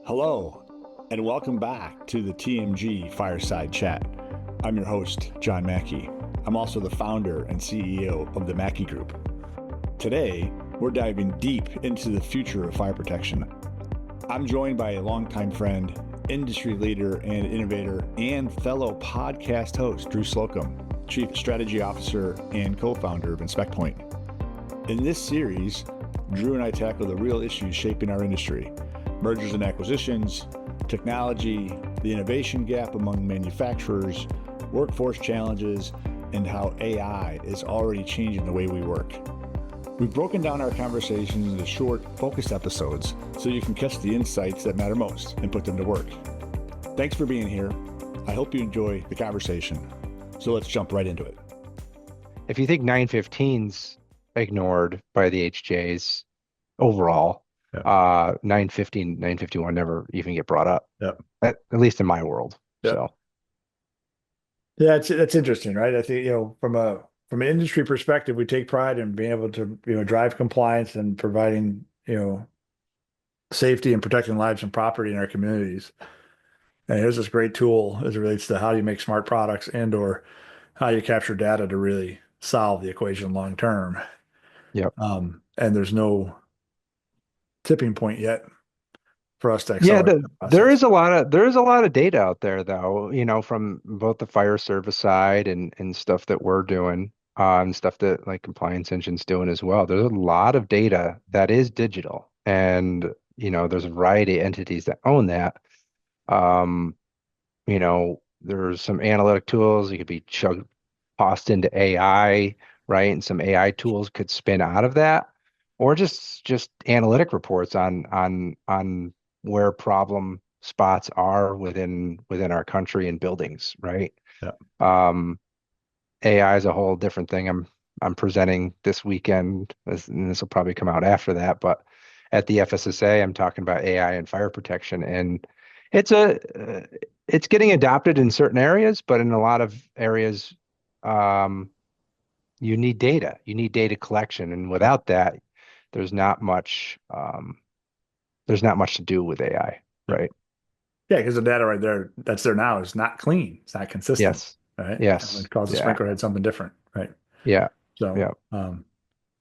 Hello, and welcome back to the TMG Fireside Chat. I'm your host, John Mackey. I'm also the founder and CEO of the Mackey Group. Today, we're diving deep into the future of fire protection. I'm joined by a longtime friend, industry leader and innovator, and fellow podcast host, Drew Slocum, Chief Strategy Officer and co-founder of InspectPoint. In this series, Drew and I tackle the real issues shaping our industry: mergers and acquisitions, technology, the innovation gap among manufacturers, workforce challenges, and how AI is already changing the way we work. We've broken down our conversations into short, focused episodes so you can catch the insights that matter most and put them to work. Thanks for being here. I hope you enjoy the conversation. So let's jump right into it. If you think 915's ignored by the HJs overall, Yeah. 915, 951 never even get brought up, Yep. at least in my world. Yep. So, Yeah, that's interesting, right? I think, from an industry perspective, we take pride in being able to, drive compliance and providing, safety and protecting lives and property in our communities. And here's this great tool as it relates to how you make smart products and or how you capture data to really solve the equation long term. yep. And there's no tipping point yet for us to Yeah, accelerate the there process. is a lot of data out there though, from both the fire service side and stuff that we're doing, and stuff that like Compliance Engine's doing as well. There's a lot of data that is digital, and there's a variety of entities that own that. Um, there's some analytic tools you could be tossed into AI, right? And some AI tools could spin out of that, or just analytic reports on where problem spots are within our country and buildings, right? Yeah. Um, AI is a whole different thing. I'm presenting this weekend, and this will probably come out after that, but at the FSSA, I'm talking about AI and fire protection, and it's a it's getting adopted in certain areas, but in a lot of areas, um, you need data. You need data collection, and without that, there's not much there's not much to do with AI, Yeah. right? Yeah, because the data right there that's there now is not clean. It's not consistent, Yes. right? And Yes. it causes the Yeah. sprinkler head something different, right? Yeah. So, Yeah.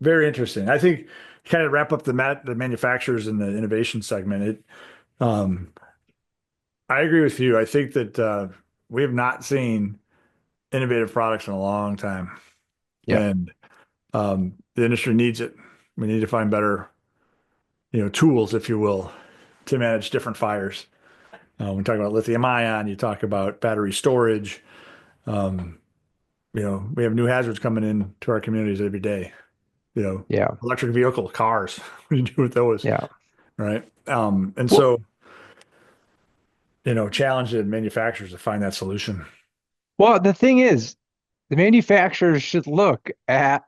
very interesting. I think kind of wrap up the manufacturers and the innovation segment. Um, I agree with you. I think that we have not seen innovative products in a long time, Yeah. and the industry needs it. We need to find better, tools, if you will, to manage different fires. When we talk about lithium ion, you talk about battery storage. Um, we have new hazards coming in to our communities every day. Yeah. Electric vehicle, cars. What do you do with those? Yeah. Right. And Well, so, challenge the manufacturers to find that solution. well, the thing is, the manufacturers should look at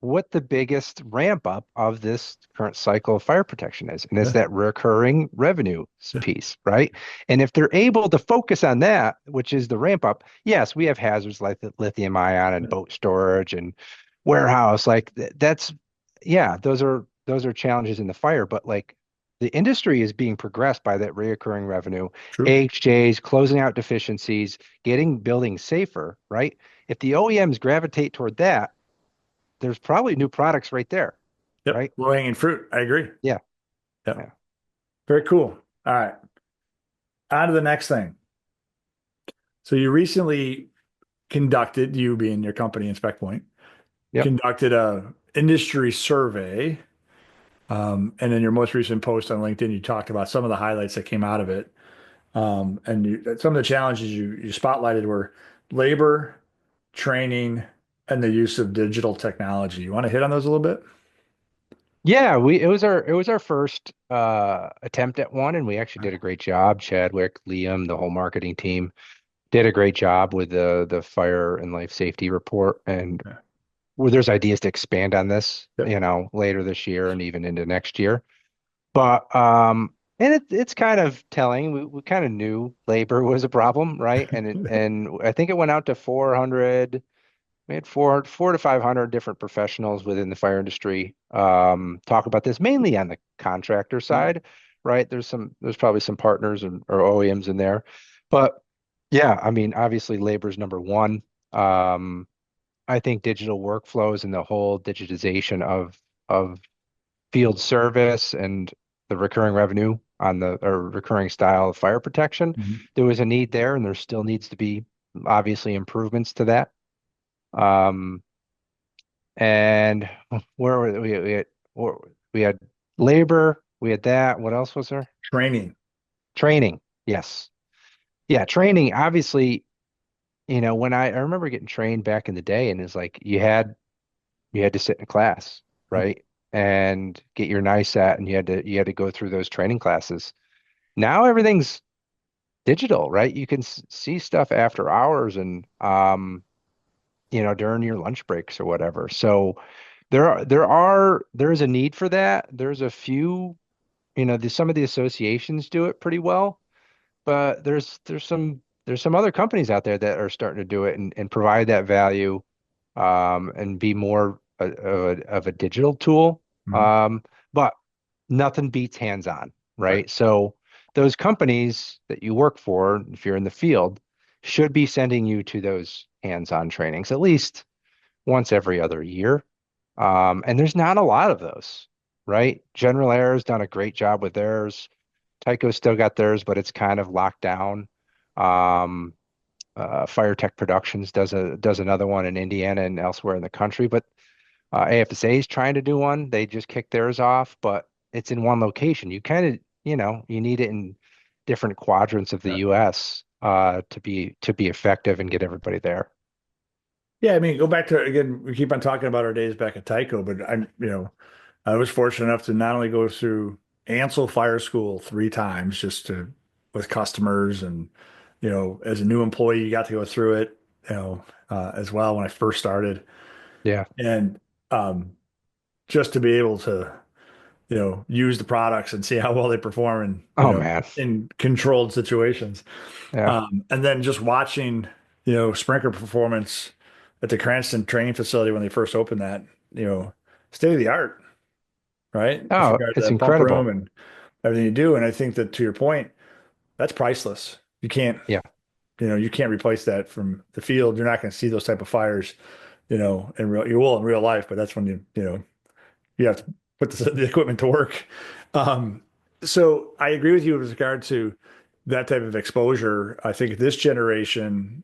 what the biggest ramp up of this current cycle of fire protection is, and it's Yeah. that recurring revenue Yeah. piece, right? And if they're able to focus on that, which is the ramp up, yes, we have hazards like the lithium ion and Yeah. boat storage and warehouse, like that's, yeah, those are challenges in the fire, but like the industry is being progressed by that reoccurring revenue, True. AHJs, closing out deficiencies, getting buildings safer, right? If the OEMs gravitate toward that, there's probably new products right there, Yep. right? Low-hanging fruit. I agree. Yeah, Yep. yeah, Very cool. All right. On to the next thing. So you recently conducted, you being your company, Inspect Point, yep. conducted a industry survey. And in your most recent post on LinkedIn, you talked about some of the highlights that came out of it. Some of the challenges you spotlighted were labor, training, and the use of digital technology. You want to hit on those a little bit? Yeah, we it was our first attempt at one, and we actually did a great job. Chadwick, Liam, the whole marketing team did a great job with the fire and life safety report. And Yeah. where there's ideas to expand on this, Yep. later this year and even into next year. But and it's kind of telling. We kind of knew labor was a problem, right? And I think it went out to 400. We had four to 500 different professionals within the fire industry talk about this, mainly on the contractor side, right? There's probably some partners or OEMs in there. But yeah, I mean, obviously labor is number one. Um, I think digital workflows and the whole digitization of field service and the recurring revenue on the or recurring style of fire protection, Mhm. there was a need there, and there still needs to be obviously improvements to that. Um, and where were we had labor, we had that. What else was there? Training. Training. Yes. Yeah, training. Obviously, when I remember getting trained back in the day, and it's like you had to sit in class, Yep. right? And get your NISAT, and you had to go through those training classes. Now everything's digital, right? You can see stuff after hours and during your lunch breaks or whatever. So there's a need for that. There's a few, some of the associations do it pretty well, but there's some other companies out there that are starting to do it and provide that value and be more of a digital tool. Mhm. Um, but nothing beats hands-on, Right. right? So those companies that you work for, if you're in the field, should be sending you to those hands-on trainings at least once every other year. And there's not a lot of those, right? General Air's done a great job with theirs. Tyco's still got theirs, but it's kind of locked down. Um, Fire Tech Productions does another one in Indiana and elsewhere in the country, but AFSA is trying to do one. They just kicked theirs off, but it's in one location. You kind of, you need it in different quadrants of the Yeah. U.S. To be effective and get everybody there. Yeah, I mean, go back to again, we keep on talking about our days back at Tyco, but I was fortunate enough to not only go through Ansel Fire School 3 times just to with customers and as a new employee, you got to go through it, as well when I first started. Yeah. And um, just to be able to, use the products and see how well they perform in, Oh man. in controlled situations. Yeah. And then just watching, Sprinkler performance at the Cranston training facility when they first opened that, you know, state of the art, right? With Oh, regard to it's that pump room incredible. and everything you do. And I think that to your point, that's priceless. Yeah. You can't replace that from the field. You're not going to see those type of fires, you will in real life, but that's when you have to put the equipment to work. Um, so I agree with you with regard to that type of exposure. I think this generation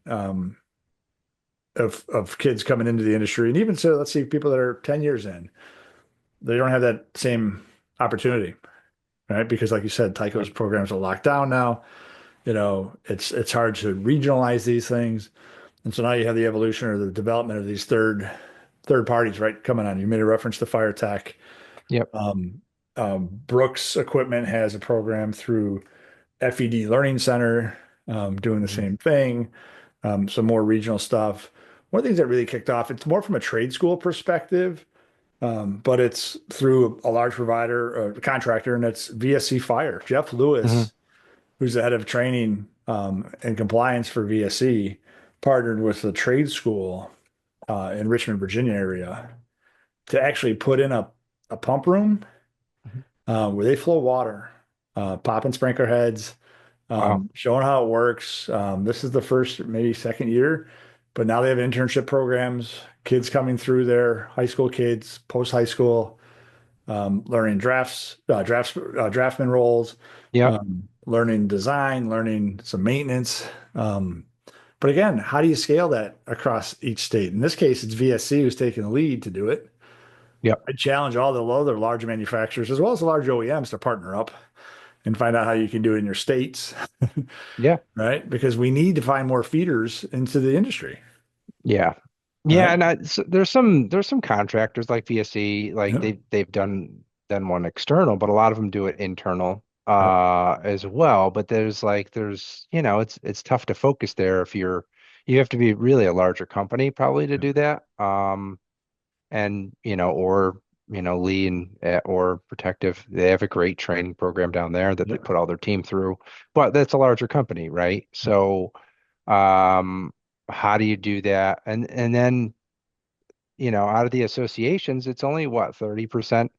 of kids coming into the industry, and even so, let's see people that are 10 years in, they don't have that same opportunity, right? Because like you said, Tyco's Yep. programs are locked down now. It's hard to regionalize these things. And so now you have the evolution or the development of these third parties, right, coming on. You made a reference to Fire Tech. Yep. Um, Brooks Equipment has a program through FED Learning Center, doing the Mhm. same thing. Some more regional stuff. One of the things that really kicked off, it's more from a trade school perspective, but it's through a large provider, a contractor, and it's VSC Fire. Jeff Mhm. Lewis, who's the head of training and compliance for VSC, partnered with the trade school in Richmond, Virginia area to actually put in a pump room Mhm. where they flow water, popping sprinkler heads, Wow. showing how it works. This is the first, maybe second year, but now they have internship programs, kids coming through there, high school kids, post high school, learning draftsman roles, Yep. learning design, learning some maintenance. Um, but again, how do you scale that across each state? In this case, it's VSC who's taking the lead to do it. Yep. I challenge all the other large manufacturers as well as the large OEMs to partner up and find out how you can do it in your states, Yeah. right? Because we need to find more feeders into the industry, Yeah. Yeah, right? and there's some contractors like VSE, like Yeah. they've done one external, but a lot of them do it internal Yep. as well. But it's tough to focus there if you have to be really a larger company probably to Yep. do that. And or Lee or Protective, they have a great training program down there that they Yep. put all their team through, but that's a larger company, right? So um, how do you do that? And then, out of the associations, it's only what, 30%?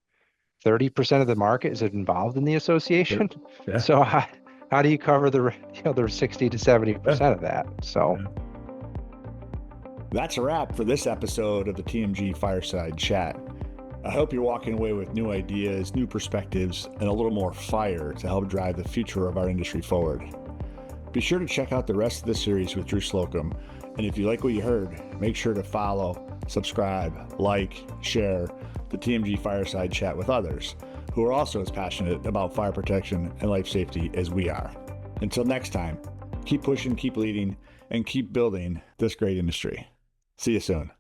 30% of the market is involved in the association. Yeah. So how do you cover the other 60 to 70% of that? So that's a wrap for this episode of the TMG Fireside Chat. I hope you're walking away with new ideas, new perspectives, and a little more fire to help drive the future of our industry forward. Be sure to check out the rest of the series with Drew Slocum. And if you like what you heard, make sure to follow, subscribe, like, share the TMG Fireside Chat with others who are also as passionate about fire protection and life safety as we are. Until next time, keep pushing, keep leading, and keep building this great industry. See you soon.